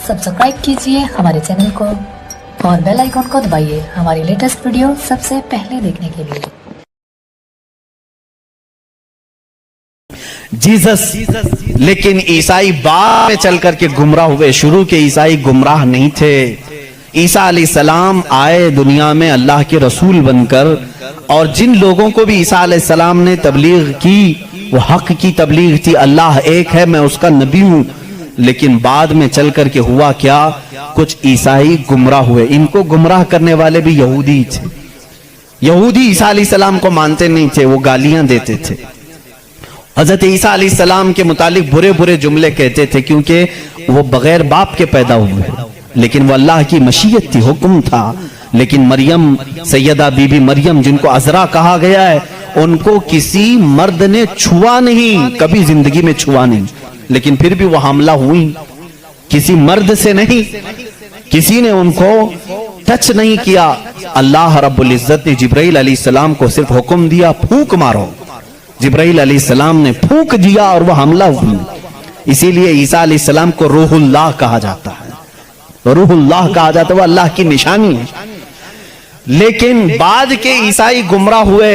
Subscribe कीजिए हमारे channel को और बेल आइकन को दबाइए हमारी लेटेस्ट वीडियो सबसे पहले देखने के लिए। जीसस, लेकिन ईसाई बाद में चल करके गुमराह हुए। शुरू के ईसाई गुमराह नहीं थे। ईसा अलैहिस्सलाम आए दुनिया में अल्लाह के रसूल बनकर, और जिन लोगों को भी ईसा अलैहिस्सलाम ने तबलीग की वो हक की तबलीग थी, अल्लाह एक है, मैं उसका नबी हूं। लेकिन बाद में चल करके हुआ क्या, कुछ ईसाई गुमराह हुए। इनको गुमराह करने वाले भी यहूदी थे। यहूदी ईसा अलैहिस्सलाम को मानते नहीं थे, वो गालियां देते थे। हजरत ईसा अलैहिस्सलाम के मुतालिक बुरे बुरे जुमले कहते थे, क्योंकि वो बगैर बाप के पैदा हुए, लेकिन वो अल्लाह की मशीयत थी, हुक्म था। लेकिन मरियम, सैयदा बीबी मरियम जिनको अजरा कहा गया है, उनको किसी मर्द ने छुआ नहीं, कभी जिंदगी में छुआ नहीं, लेकिन फिर भी वो हमला हुई। किसी मर्द से नहीं, किसी ने उनको टच नहीं किया। अल्लाह रब्बुल इज्जत ने जिब्राइल अलैहिस्सलाम को सिर्फ हुक्म दिया, फूंक मारो। जिब्राइल अलैहिस्सलाम ने फूंक दिया और वह हमला हुई। इसीलिए ईसा अलैहिस्सलाम को रूहुल्लाह कहा जाता है। रूहुल्लाह कहा जाता है, वह अल्लाह की निशानी है। लेकिन बाद के ईसाई गुमराह हुए।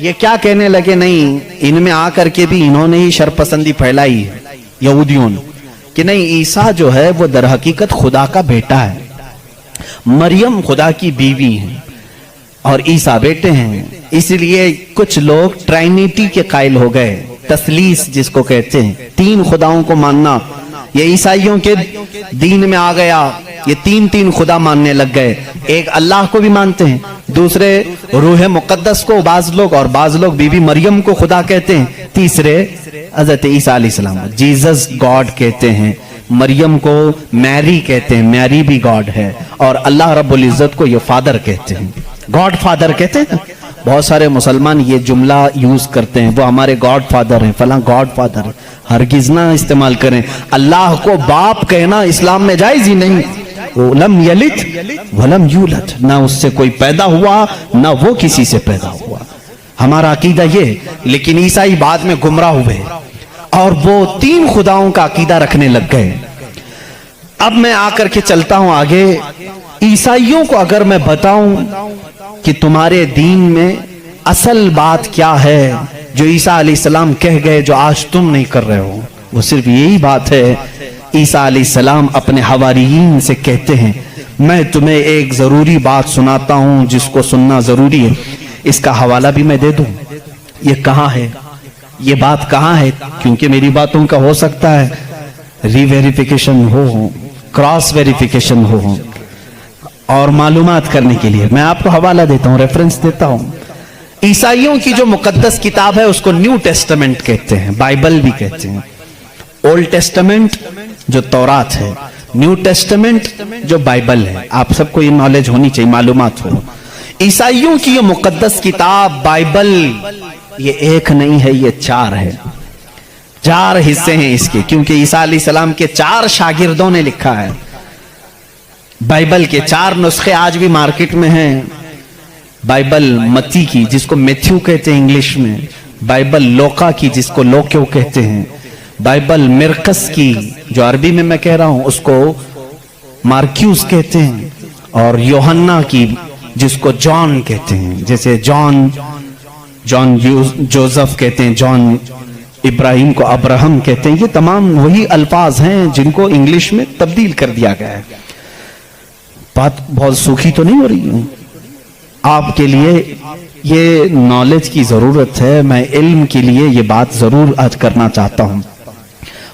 ये क्या कहने लगे, नहीं, इनमें आकर के भी इन्होंने ही शरपसंदी फैलाई है, यहूदियों ने, कि नहीं, ईसा जो है वो दर हकीकत खुदा का बेटा है, मरियम खुदा की बीवी है और ईसा बेटे हैं। इसलिए कुछ लोग ट्राइनिटी के कायल हो गए, तसलीस जिसको कहते हैं, तीन खुदाओं को मानना। ये ईसाइयों के दीन में आ गया। ये तीन तीन खुदा मानने लग गए। एक अल्लाह को भी मानते हैं, दूसरे रूह मुकद्दस को बाज लोग, और बाज लोग बीबी मरियम को खुदा कहते हैं, तीसरे हजरत ईसा अलैहिस्सलाम जीसस गॉड कहते हैं, मरियम को मैरी कहते हैं, मैरी भी गॉड है, और अल्लाह रब्बुल इज्जत को ये फादर कहते हैं, गॉड फादर कहते हैं। बहुत सारे मुसलमान ये जुमला यूज करते हैं, वो हमारे गॉड फादर हैं, फला गॉड फादर है। हरगिज ना इस्तेमाल करें। अल्लाह को बाप कहना इस्लाम में जायज ही नहीं। लम यलिद वलम यूलद, ना उससे कोई पैदा हुआ ना वो किसी से पैदा हुआ। हमारा अकीदा ये। लेकिन ईसाई बाद में गुमराह हुए और वो तीन खुदाओं का अकीदा रखने लग गए। अब मैं आकर के चलता हूं आगे। ईसाइयों को अगर मैं बताऊं कि तुम्हारे दीन में असल बात क्या है, जो ईसा अलैहिस्सलाम कह गए, जो आज तुम नहीं कर रहे हो, वो सिर्फ यही बात है। ईसा अलैहिस्सलाम अपने हवारियीन से कहते हैं, मैं तुम्हें एक जरूरी बात सुनाता हूं जिसको सुनना जरूरी है। इसका हवाला भी मैं दे दूं। ये कहां है, ये बात कहां है, क्योंकि मेरी बातों का हो सकता है रीवेरिफिकेशन हो, क्रॉस वेरिफिकेशन हो, और मालूमात करने के लिए मैं आपको हवाला देता हूं, रेफरेंस देता हूं। ईसाइयों की जो मुकद्दस किताब है उसको न्यू टेस्टामेंट कहते हैं, बाइबल भी कहते हैं। ओल्ड टेस्टामेंट जो तौरात है, न्यू टेस्टामेंट जो बाइबल है। आप सबको ये नॉलेज होनी चाहिए, मालूमात हो। ईसाइयों की ये मुकद्दस किताब बाइबल, ये एक नहीं है, ये चार है। चार हिस्से हैं इसके, क्योंकि ईसा अलैहिस्सलाम के चार शागिर्दों ने लिखा है। बाइबल के चार नुस्खे आज भी मार्केट में हैं। बाइबल मत्ती की, जिसको मैथ्यू कहते हैं इंग्लिश में, बाइबल लोका की, जिसको लोक्यो कहते हैं, बाइबल मिरकस की, जो अरबी में मैं कह रहा हूं उसको मार्क्यूस कहते हैं, और यूहन्ना की, जिसको जॉन कहते हैं, जैसे जॉन जोसेफ कहते हैं, जॉन इब्राहिम को अब्राहम कहते हैं। ये तमाम वही अल्फाज हैं जिनको इंग्लिश में तब्दील कर दिया गया है। बात बहुत सूखी तो नहीं हो रही है आपके लिए, ये नॉलेज की जरूरत है। मैं इल्म के लिए ये बात जरूर आज करना चाहता हूं।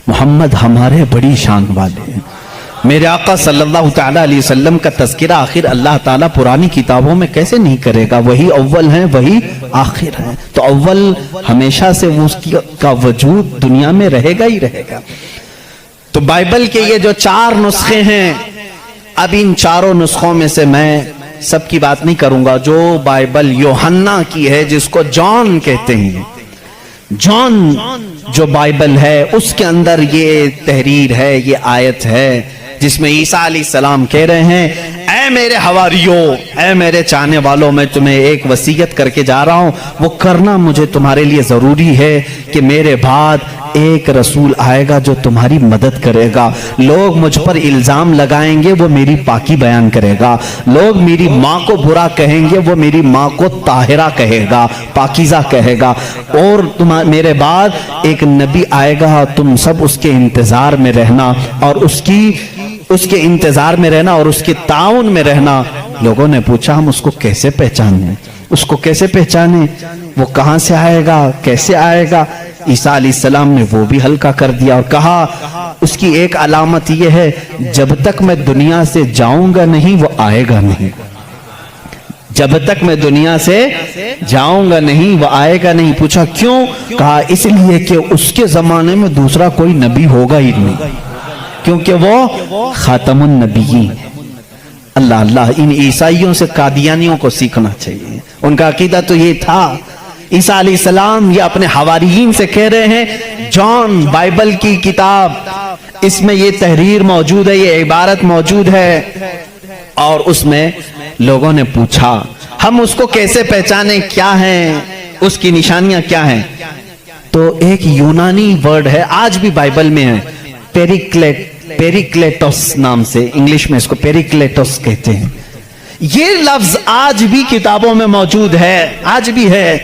मोहम्मद हमारे बड़ी शान वाले हैं। मेरे आका सल्लल्लाहु तआला अलैहि वसल्लम का तज़किरा आखिर अल्लाह ताला पुरानी किताबों में कैसे नहीं करेगा। वही अव्वल है, वही आखिर है, तो अव्वल हमेशा से उसकी का वजूद दुनिया में रहेगा ही रहेगा। तो बाइबल के ये जो चार नुस्खे हैं, अब इन चारों नुस्खों में से मैं सबकी बात नहीं करूंगा। जो बाइबल यूहन्ना की है, जिसको जॉन कहते हैं, जॉन जो बाइबल है उसके अंदर ये तहरीर है, ये आयत है, जिसमें ईसा अलैहिस्सलाम कह रहे हैं, ऐ اے میرے حواریوں، اے میرے چاہنے والوں، میں تمہیں ایک وصیت کر کے جا رہا ہوں، وہ کرنا مجھے تمہارے لیے ضروری ہے کہ میرے بعد ایک رسول آئے گا جو تمہاری مدد کرے گا۔ لوگ مجھ پر الزام لگائیں گے، وہ میری پاکی بیان کرے گا۔ لوگ میری ماں کو برا کہیں گے، وہ میری ماں کو طاہرہ کہے گا، پاکیزہ کہے گا۔ اور میرے بعد ایک نبی آئے گا، تم سب اس کے انتظار میں رہنا اور اس کے انتظار میں رہنا اور اس کے تعاون میں رہنا۔ لوگوں نے پوچھا ہم اس کو کیسے پہچانیں، اس کو کیسے پہچانیں، وہ کہاں سے آئے گا، کیسے آئے گا؟ عیسیٰ علیہ السلام نے وہ بھی ہلکا کر دیا اور کہا اس کی ایک علامت یہ ہے، جب تک میں دنیا سے جاؤں گا نہیں وہ آئے گا نہیں، جب تک میں دنیا سے جاؤں گا نہیں وہ آئے گا نہیں۔ پوچھا کیوں؟ کہا اس لیے کہ اس کے زمانے میں دوسرا کوئی نبی ہوگا ہی نہیں، کیونکہ وہ خاتم النبیین۔ اللہ اللہ، ان عیسائیوں سے قادیانیوں کو سیکھنا چاہیے، ان کا عقیدہ تو یہ تھا۔ عیسیٰ علیہ السلام یہ اپنے حواریین سے کہہ رہے ہیں، جان بائبل کی کتاب، اس میں یہ تحریر موجود ہے، یہ عبارت موجود ہے، اور اس میں لوگوں نے پوچھا ہم اس کو کیسے پہچانیں، کیا ہیں اس کی نشانیاں کیا ہیں؟ تو ایک یونانی ورڈ ہے، آج بھی بائبل میں ہے، پیریکلیٹوس نام سے، انگلش میں اس کو پیریکلیٹوس کہتے ہیں۔ یہ لفظ آج بھی کتابوں میں موجود ہے، آج بھی ہے،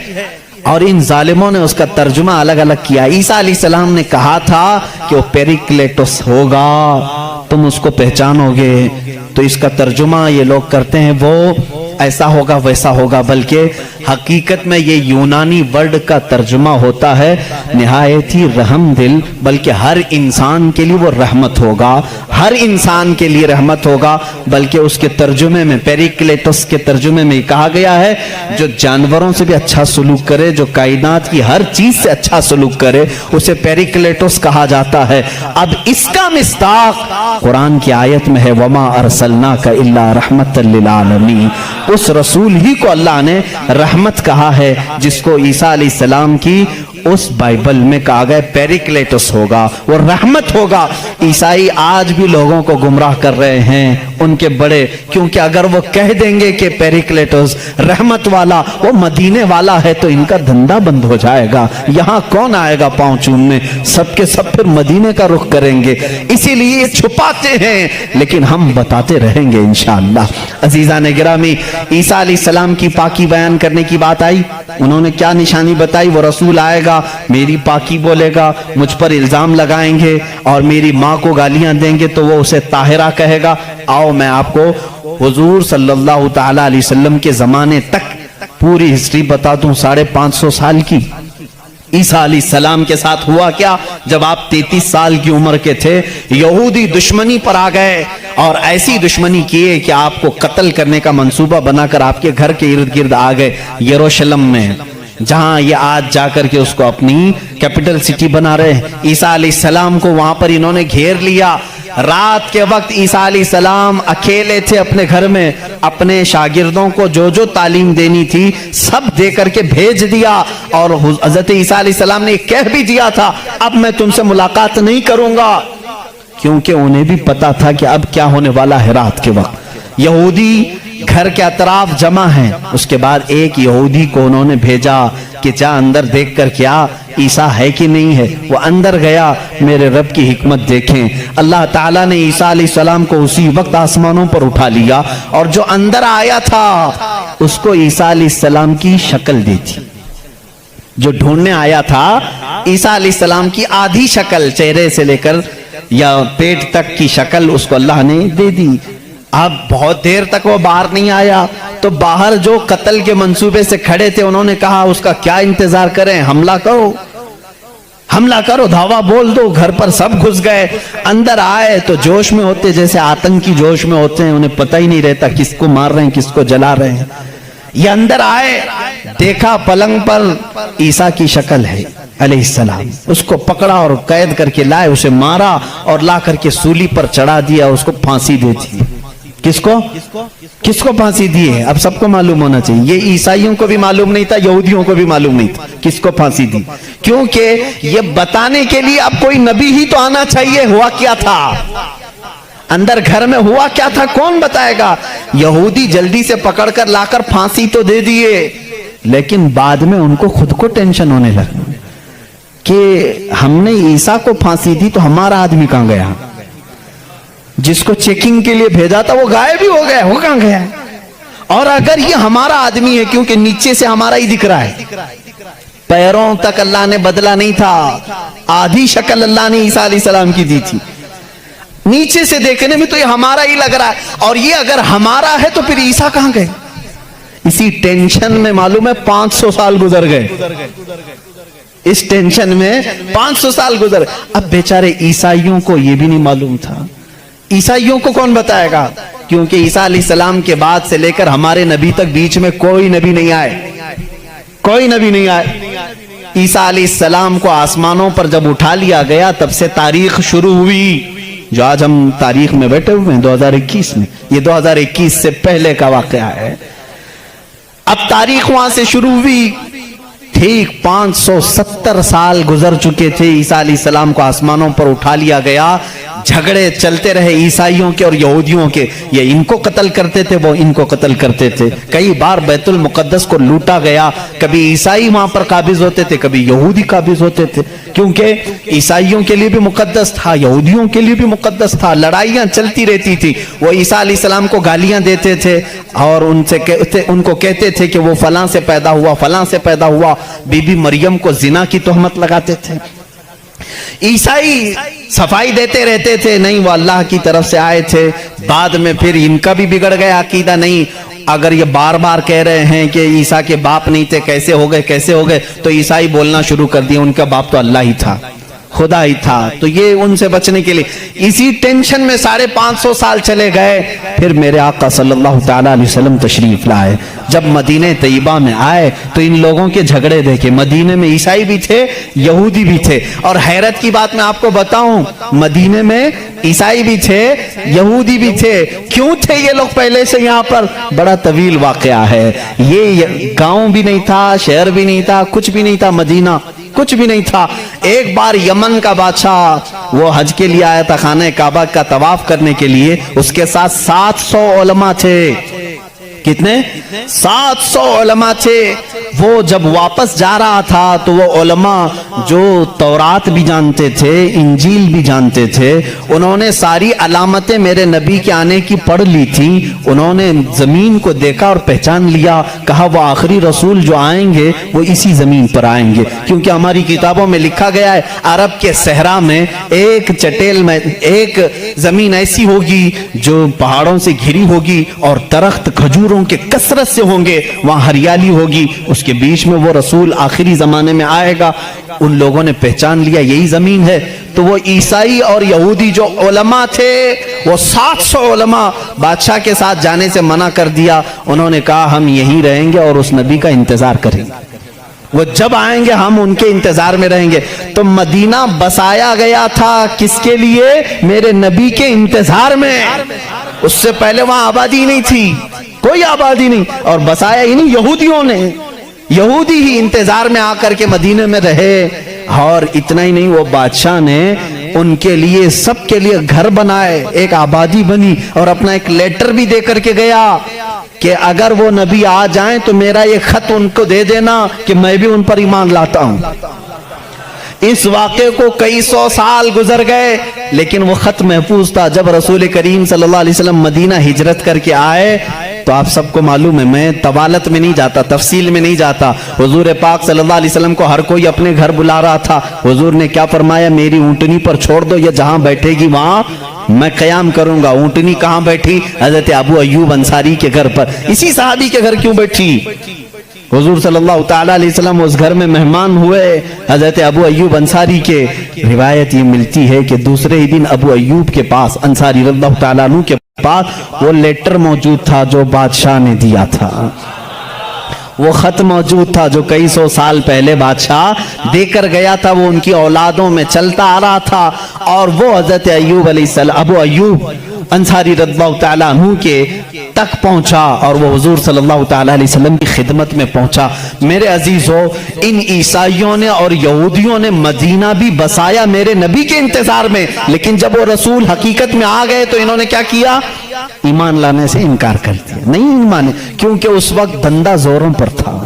اور ان ظالموں نے اس کا ترجمہ الگ الگ کیا۔ عیسیٰ علیہ السلام نے کہا تھا کہ وہ پیریکلیٹوس ہوگا، تم اس کو پہچانو گے، تو اس کا ترجمہ یہ لوگ کرتے ہیں وہ ایسا ہوگا ویسا ہوگا، بلکہ حقیقت میں یہ یونانی ورڈ کا ترجمہ ہوتا ہے نہایت ہی رحم دل، بلکہ ہر انسان کے لیے وہ رحمت ہوگا، ہر انسان کے لیے رحمت ہوگا، بلکہ اس کے ترجمے میں پیریکلیٹوس کے ترجمے میں کہا گیا ہے جو جانوروں سے بھی اچھا سلوک کرے، جو کائنات کی ہر چیز سے اچھا سلوک کرے، اسے پیریکلیٹوس کہا جاتا ہے۔ اب اس کا مصداق قرآن کی آیت میں ہے وَمَا أَرْسَلْنَاكَ إِلَّا رَحْمَةً لِّلْعَالَمِينَ، اس رسول ہی کو اللہ نے رحمت کہا ہے، جس کو عیسیٰ علیہ السلام کی اس بائبل میں کہا گیا پیریکلیٹوس ہوگا، وہ رحمت ہوگا۔ عیسائی آج بھی لوگوں کو گمراہ کر رہے ہیں، ان کے بڑے، کیونکہ اگر وہ کہہ دیں گے کہ پیریکلیٹوس رحمت والا وہ مدینے والا ہے تو ان کا دھندا بند ہو جائے گا، یہاں کون آئے گا پاؤں چومنے، سب کے سب پھر مدینے کا رخ کریں گے، اسی لیے چھپاتے ہیں، لیکن ہم بتاتے رہیں گے انشاءاللہ۔ عزیزان گرامی، عیسیٰ علیہ السلام کی پاکی بیان کرنے کی بات آئی، انہوں نے کیا نشانی بتائی؟ وہ رسول آئے گا، میری پاکی بولے گا، مجھ پر الزام لگائیں گے اور میری ماں کو گالیاں دیں گے تو وہ اسے طاہرہ کہے گا۔ آؤ میں آپ کو حضور صلی اللہ تعالیٰ علیہ وسلم کے زمانے تک پوری ہسٹری بتا دوں، 550 سال کی۔ عیسیٰ علیہ السلام کے ساتھ ہوا کیا؟ جب آپ 33 سال کی عمر کے تھے، یہودی دشمنی پر آ گئے اور ایسی دشمنی کیے کہ آپ کو قتل کرنے کا منصوبہ بنا کر آپ کے گھر کے ارد گرد آ گئے، یروشلم میں، جہاں یہ آج جا کر کے اس کو اپنی کیپٹل سٹی بنا رہے ہیں۔ عیسیٰ علیہ السلام کو وہاں پر انہوں نے گھیر لیا۔ رات کے وقت عیسیٰ علیہ السلام اکیلے تھے اپنے گھر میں، اپنے شاگردوں کو جو جو تعلیم دینی تھی سب دے کر کے بھیج دیا، اور حضرت عیسیٰ علیہ السلام نے کہہ بھی دیا تھا اب میں تم سے ملاقات نہیں کروں گا، کیونکہ انہیں بھی پتا تھا کہ اب کیا ہونے والا ہے۔ رات کے وقت یہودی گھر کے اطراف جمع ہیں، اس کے بعد ایک یہودی کو انہوں نے بھیجا کہ جا اندر دیکھ کر کیا عیسیٰ ہے کہ نہیں ہے۔ وہ اندر گیا، میرے رب کی حکمت دیکھیں، اللہ تعالیٰ نے عیسیٰ علیہ السلام کو اسی وقت آسمانوں پر اٹھا لیا، اور جو اندر آیا تھا اس کو عیسیٰ علیہ السلام کی شکل دی تھی، جو ڈھونڈنے آیا تھا عیسیٰ علیہ السلام کی آدھی شکل، چہرے سے لے کر یا پیٹ تک کی شکل اس کو اللہ نے دے دی۔ اب بہت دیر تک وہ باہر نہیں آیا، تو باہر جو قتل کے منصوبے سے کھڑے تھے انہوں نے کہا اس کا کیا انتظار کریں، حملہ کرو، حملہ کرو، دھاوا بول دو۔ گھر پر سب گھس گئے، اندر آئے تو جوش میں ہوتے، جیسے آتنکی جوش میں ہوتے ہیں، انہیں پتہ ہی نہیں رہتا کس کو مار رہے ہیں کس کو جلا رہے ہیں۔ یہ اندر آئے، دیکھا پلنگ پر عیسیٰ کی شکل ہے علیہ السلام، اس کو پکڑا اور قید کر کے لائے، اسے مارا اور لا کر کے سولی پر چڑھا دیا، اس کو پھانسی دے دی۔ کس کو پھانسی دی ہے؟ اب سب کو معلوم ہونا چاہیے، یہ عیسائیوں کو بھی معلوم نہیں تھا، یہودیوں کو بھی معلوم نہیں تھا کس کو پھانسی دی، کیونکہ یہ بتانے کے لیے اب کوئی نبی ہی تو آنا چاہیے ہوا کیا تھا۔ अंदर घर में हुआ क्या था कौन बताएगा। यहूदी जल्दी से पकड़ कर लाकर फांसी तो दे दिए, लेकिन बाद में उनको खुद को टेंशन होने लगा कि हमने ईसा को फांसी दी तो हमारा आदमी कहां गया, जिसको चेकिंग के लिए भेजा था वो गायब ही हो गया, वो कहां गया। और अगर ये हमारा आदमी है, क्योंकि नीचे से हमारा ही दिख रहा है, पैरों तक अल्लाह ने बदला नहीं था, आधी शक्ल अल्लाह ने ईसा अलैहिस्सलाम की दी थी, नीचे से देखने में तो ये हमारा ही लग रहा है, और ये अगर हमारा है तो फिर ईसा कहां गए। इसी टेंशन में मालूम है 500 साल गुजर गए, इस टेंशन में 500 साल गुजर। अब बेचारे ईसाइयों को ये भी नहीं मालूम था, ईसाइयों को कौन बताएगा, क्योंकि ईसा अलैहिस्सलाम के बाद से लेकर हमारे नबी तक बीच में कोई नबी नहीं आए, कोई नबी नहीं आए। ईसा अलैहिस्सलाम को आसमानों पर जब उठा लिया गया तब से तारीख शुरू हुई, जो आज हम तारीख में बैठे हुए हैं 2021 में, ये 2021 से पहले का वाकया है। अब तारीख वहां से शुरू हुई, ठीक 570 साल गुजर चुके थे, ईसा अलैहिस्सलाम को आसमानों पर उठा लिया गया। झगड़े चलते रहे ईसाइयों के और यहूदियों के, ये इनको कत्ल करते थे, वो इनको कत्ल करते थे। कई बार बैतुल मुकद्दस को लूटा गया, कभी ईसाई वहां पर काबिज होते थे, कभी यहूदी काबिज होते थे, क्योंकि ईसाइयों के लिए भी मुकद्दस था, यहूदियों के लिए भी मुकद्दस था। लड़ाइयां चलती रहती थी। वो ईसा अलैहिस्सलाम को गालियां देते थे और उनको कहते थे कि वो फलां से पैदा हुआ, फलां से पैदा हुआ। बीबी मरियम को जिना की तोहमत लगाते थे। ईसाई सफाई देते रहते थे, नहीं वो अल्लाह की तरफ से आए थे। बाद में फिर इनका भी बिगड़ गया अकीदा, नहीं अगर ये बार बार कह रहे हैं कि ईसा के बाप नहीं थे, कैसे हो गए कैसे हो गए, तो ईसाई बोलना शुरू कर दिया उनका बाप तो अल्लाह ही था, खुदा ही था। तो ये उनसे बचने के लिए इसी टेंशन में 550 साल चले गए। फिर मेरे आका सल्लल्लाहु तआला अलैहि वसल्लम तशरीफ लाए। जब मदीने तैयबा में आए तो इन लोगों के झगड़े देखे। मदीने में ईसाई भी थे, यहूदी भी थे, और हैरत की बात मैं आपको बताऊं, मदीने में ईसाई भी थे, यहूदी भी थे। क्यों थे ये लोग पहले से यहाँ पर, बड़ा तवील वाकया है। ये गांव भी नहीं था, शहर भी नहीं था, कुछ भी नहीं था, मदीना कुछ भी नहीं था। एक बार यमन का बादशाह वो हज के लिए आया था, खाने काबा का तवाफ करने के लिए, उसके साथ 700 उलमा थे। कितने? 700 उलमा थे। वो जब वापस जा रहा था तो वो उलमा जो तौरात भी जानते थे, इंजील भी जानते थे, उन्होंने सारी अलामतें मेरे नबी के आने की पढ़ ली थी। उन्होंने जमीन को देखा और पहचान लिया, कहा वो आखिरी रसूल जो आएंगे वो इसी जमीन पर आएंगे, क्योंकि हमारी किताबों में लिखा गया है अरब के सहरा में एक चटेल में एक जमीन ऐसी होगी जो पहाड़ों से घिरी होगी और दरख्त खजूरों के कसरत से होंगे, वहां हरियाली होगी, उसके बीच में वो रसूल आखिरी जमाने में आएगा। उन लोगों ने पहचान लिया यही जमीन है। तो वो ईसाई और यहूदी जो उलमा थे, वो 700 उलमा बादशाह के साथ जाने से मना कर दिया। उन्होंने कहा हम यहीं रहेंगे और उस नबी का इंतजार करेंगे, वो जब आएंगे हम उनके इंतजार में रहेंगे। तो मदीना बसाया गया था किसके लिए? मेरे नबी के इंतजार में। उससे पहले वहां आबादी नहीं थी, कोई आबादी नहीं, और बसाया ही नहीं, यहूदियों ने, यहूदी ही इंतजार में आकर के मदीने में रहे। और इतना ही नहीं, वो बादशाह ने उनके लिए, सबके लिए घर बनाए, एक आबादी बनी, और अपना एक लेटर भी दे करके गया कि अगर वो नबी आ जाएं तो मेरा ये खत उनको दे देना कि मैं भी उन पर ईमान लाता हूं। इस वाक़े को कई सौ साल गुजर गए, लेकिन वो खत महफूज था। जब रसूल करीम सल्लल्लाहु अलैहि वसल्लम मदीना हिजरत करके आए तो आप सबको मालूम है, मैं तवालत में नहीं जाता, तफसील में नहीं जाता। हुजूर पाक सल्लल्लाहु अलैहि वसल्लम को हर कोई अपने घर बुला रहा था। हुजूर ने क्या फरमाया? मेरी ऊंटनी पर छोड़ दो, ये जहां बैठेगी वहां मैं कयाम करूंगा। ऊंटनी कहां बैठी? हजरत अबू अय्यूब अंसारी के घर पर। इसी सहाबी के घर क्यों बैठी? हुजूर सल्लल्लाहु तआला अलैहि वसल्लम उस घर में मेहमान हुए हजरत अबू अय्यूब अंसारी के। रिवायत ये मिलती है कि दूसरे ही दिन अबू अय्यूब के पास, अंसारी रज़ियल्लाहु तआला अन्हु के पास, वो लेटर मौजूद था जो बादशाह ने दिया था, वो खत मौजूद था जो कई सौ साल पहले बादशाह देकर गया था। वो उनकी औलादों में चलता आ रहा था, और वो हजरत अय्यूब अलैहिस्सलाम, अबू अय्यूब अंसारी रज़ियल्लाहु तआला अन्हु के تک پہنچا اور وہ حضور صلی اللہ تعالی علیہ وسلم کی خدمت میں پہنچا۔ میرے عزیزو، ان عیسائیوں نے اور یہودیوں نے مدینہ بھی بسایا میرے نبی کے انتظار میں، لیکن جب وہ رسول حقیقت میں آ گئے تو انہوں نے کیا کیا؟ ایمان لانے سے انکار کر دیا، نہیں مانے، کیونکہ اس وقت دھندا زوروں پر تھا۔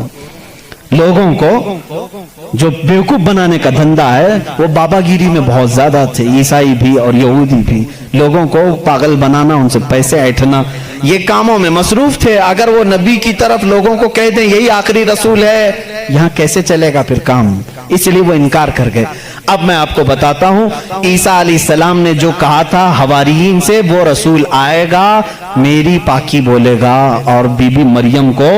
لوگوں کو جو بیوقوف بنانے کا دھندا ہے وہ بابا گیری میں بہت زیادہ تھے، عیسائی بھی اور یہودی بھی، لوگوں کو پاگل بنانا، ان سے پیسے ایٹھنا، یہ کاموں میں مصروف تھے۔ اگر وہ نبی کی طرف لوگوں کو کہہ دیں یہی آخری رسول ہے، یہاں کیسے چلے گا پھر کام؟ اس لیے وہ انکار کر گئے۔ اب میں آپ کو بتاتا ہوں عیسیٰ علیہ السلام نے جو کہا تھا حواریین سے، وہ رسول آئے گا، میری پاکی بولے گا اور بی بی مریم کو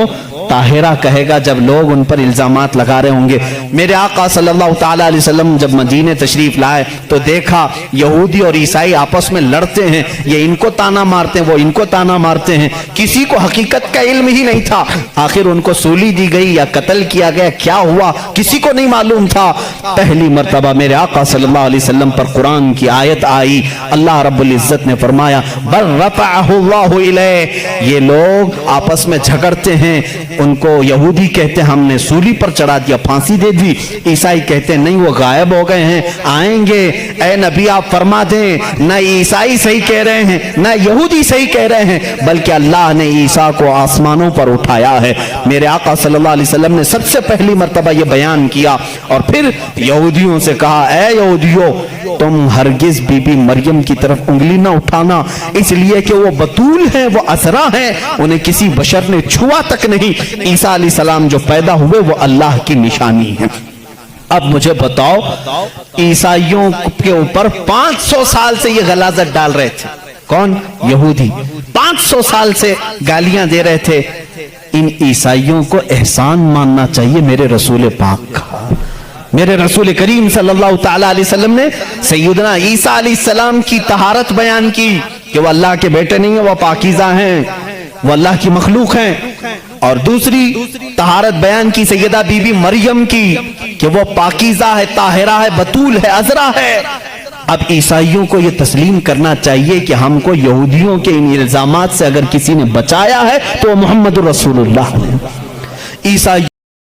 طاہرہ کہے گا جب لوگ ان پر الزامات لگا رہے ہوں گے۔ میرے آقا صلی اللہ تعالی علیہ وسلم جب مدینے تشریف لائے تو دیکھا یہودی اور عیسائی آپس میں لڑتے ہیں، یہ ان کو تانا مارتے ہیں، وہ ان کو تانا مارتے ہیں، کسی کو حقیقت کا علم ہی نہیں تھا۔ آخر ان کو سولی دی گئی یا قتل کیا گیا، کیا ہوا کسی کو نہیں معلوم تھا۔ پہلی مرتبہ میرے آقا صلی اللہ علیہ وسلم پر قرآن کی آیت آئی، اللہ رب العزت نے فرمایا بل رفعہ اللہ الیہ، یہ لوگ آپس میں جھگڑتے ہیں، ان کو یہودی کہتے ہیں ہم نے سولی پر چڑھا دیا، پھانسی دے دی، عیسائی کہتے ہیں نہیں وہ غائب ہو گئے ہیں، آئیں گے، اے نبی آپ فرما دیں نہ عیسائی صحیح کہہ رہے ہیں نہ یہودی صحیح کہہ رہے ہیں، بلکہ اللہ نے عیسیٰ کو آسمانوں پر اٹھایا ہے۔ میرے آقا صلی اللہ علیہ وسلم نے سب سے پہلی مرتبہ یہ بیان کیا اور پھر یہودیوں سے کہا اے یہودیوں تم ہرگز بی بی مریم کی طرف انگلی نہ اٹھانا، اس لیے کہ وہ بتول ہیں، وہ عذرا ہیں، انہیں کسی بشر نے چھوا تک نہیں۔ عیسیٰ علیہ السلام جو پیدا ہوئے وہ اللہ کی نشانی ہے۔ اب مجھے بتاؤ عیسائیوں کے اوپر 500 سال سے یہ غلاظت ڈال رہے تھے، کون؟ یہودی، 500 سال سے گالیاں دے رہے تھے۔ ان عیسائیوں کو احسان ماننا چاہیے میرے رسول پاک کا۔ میرے رسول کریم صلی اللہ تعالی علیہ وسلم نے سیدنا عیسیٰ علیہ السلام کی طہارت بیان کی کہ وہ اللہ کے بیٹے نہیں ہیں، وہ پاکیزہ ہیں، وہ اللہ کی مخلوق ہیں، اور دوسری طہارت بیان کی سیدہ بی بی مریم کی کہ وہ پاکیزہ ہے، طاہرہ ہے، بتول ہے، عذرا ہے۔ اب عیسائیوں کو یہ تسلیم کرنا چاہیے کہ ہم کو یہودیوں کے ان الزامات سے اگر کسی نے بچایا ہے تو وہ محمد رسول اللہ ہے۔ عیسائی